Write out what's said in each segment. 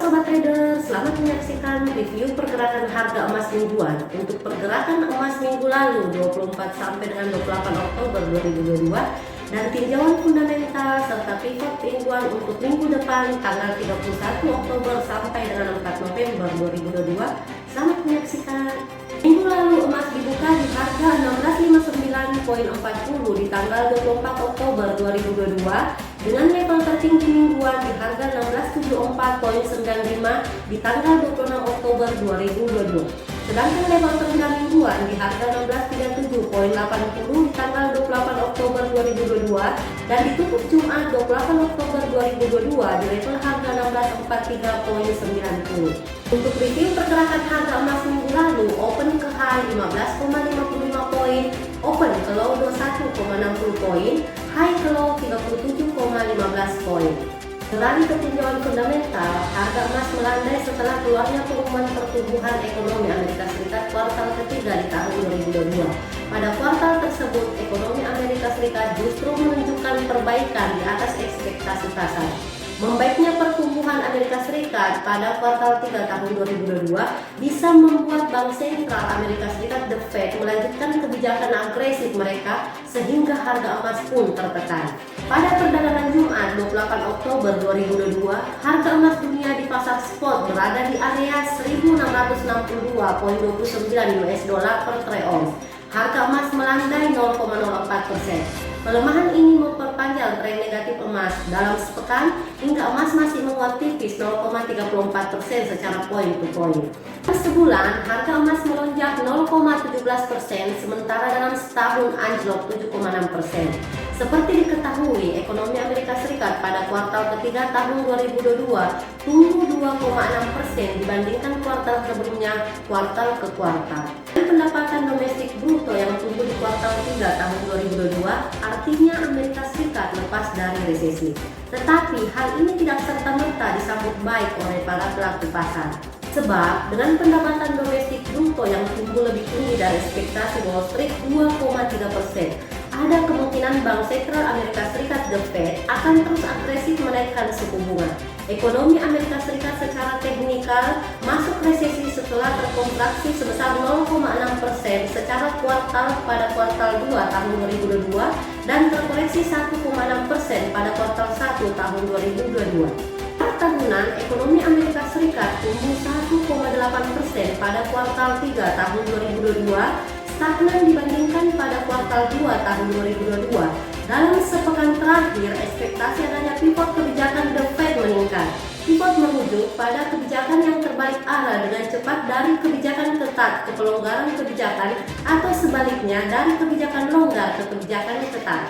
Sobat trader, selamat menyaksikan review pergerakan harga emas mingguan. Untuk pergerakan emas minggu lalu 24 sampai dengan 28 Oktober 2022 dan tinjauan fundamental serta pivot mingguan untuk minggu depan tanggal 31 Oktober sampai dengan 4 November 2022. Selamat menyaksikan. Minggu lalu emas dibuka di harga 1659,40 di tanggal 24 Oktober 2022 dengan level tertinggi mingguan di harga 1674,95 di tanggal 26 Oktober 2022. Sedangkan level terendah mingguan di harga 1637,80 di tanggal 28 Oktober 2022 dan ditutup Jumat 28 Oktober 2022 di level harga 1643,90. Untuk review pergerakan harga emas minggu lalu, open ke high 15,55 poin, open ke low 21,60 poin, high ke low 37,15 poin. Beralih ke tinjauan fundamental, harga emas melandai setelah keluarnya pengumuman pertumbuhan ekonomi Amerika Serikat kuartal ketiga di tahun 2022. Pada kuartal tersebut, ekonomi Amerika Serikat justru menunjukkan perbaikan di atas ekspektasi pasar. Membaiknya pertumbuhan Amerika Serikat pada kuartal 3 tahun 2022 bisa membuat Bank Sentral Amerika Serikat The Fed melanjutkan kebijakan agresif mereka sehingga harga emas pun tertekan. Pada perdagangan Jumat 28 Oktober 2022, harga emas dunia di pasar spot berada di area 1.662,29 US dollar per troy ounce. Harga emas melandai 0,04%. Pelemahan ini memperpanjang tren negatif emas dalam sepekan hingga emas masih menguat tipis 0,34% secara poin to poin. Sebulan, harga emas melonjak 0,17% sementara dalam setahun anjlok 7,6%. Seperti diketahui, ekonomi Amerika Serikat pada kuartal ketiga tahun 2022 tumbuh 2,6% dibandingkan kuartal sebelumnya kuartal ke kuartal. Pendapatan domestik bruto yang tumbuh di kuartal 3 tahun 2022 artinya Amerika Serikat lepas dari resesi. Tetapi hal ini tidak serta-merta disambut baik oleh para pelaku pasar. Sebab dengan pendapatan domestik bruto yang tumbuh lebih tinggi dari ekspektasi Wall Street 2,3%, ada kemungkinan Bank Sentral Amerika Serikat The Fed akan terus agresif menaikkan suku bunga. Ekonomi Amerika Serikat secara teknikal masuk resesi setelah terkontraksi sebesar 0,6% secara kuartal pada kuartal 2 tahun 2022 dan terkoreksi 1,6% pada kuartal 1 tahun 2022. Tahunan, ekonomi Amerika Serikat tumbuh 1,8% pada kuartal 3 tahun 2022, stagnan dibandingkan pada kuartal 2 tahun 2022. Dalam sepekan terakhir, ekspektasi adanya pivot kebijakan The Fed meningkat. Pivot merujuk pada kebijakan yang terbalik arah dengan cepat dari kebijakan ketat ke pelonggaran kebijakan atau sebaliknya dari kebijakan longgar ke kebijakan yang ketat.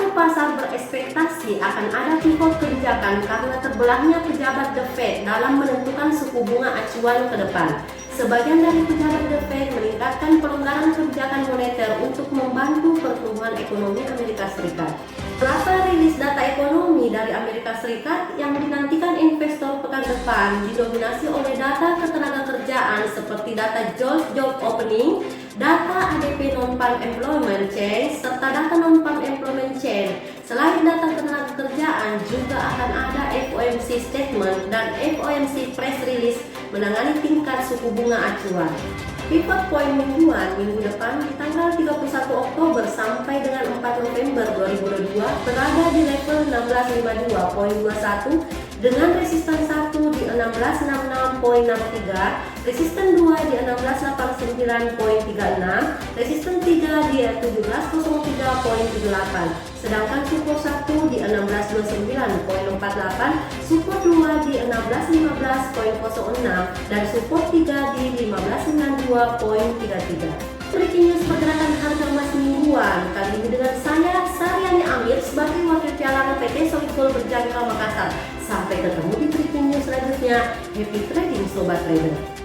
Pasar berekspektasi akan ada pivot kebijakan karena terbelahnya pejabat The Fed dalam menentukan suku bunga acuan ke depan. Sebagian dari pejabat The Fed meningkatkan pelonggaran kebijakan moneter untuk membantu pertumbuhan ekonomi Amerika Serikat. Rasa rilis data ekonomi dari Amerika Serikat yang dinantikan investor pekan depan didominasi oleh data ketenagakerjaan seperti data job opening, data ADP non-farm employment change, serta data non-farm employment change. Selain data ketenagakerjaan, juga akan ada FOMC statement dan FOMC press release menangani tingkat suku bunga acuan. Pivot point mingguan minggu depan di tanggal 31 Oktober sampai dengan 4 November 2022 berada di level 1652,21 dengan resisten 1 di 1666,63, resisten 2 di 1689,36, resisten 3 di 1703,78, sedangkan support 1 di 1629,48, support 2 di 1615,06 dan support 3 di 1592,33. Breaking news pergerakan harga emas mingguan kali ini dengan saya Saryani Amir sebagai wakil piala PT Solid Gold Berjangkau Makassar. Sampai ketemu di breaking news selanjutnya. Happy trading Sobat Trader.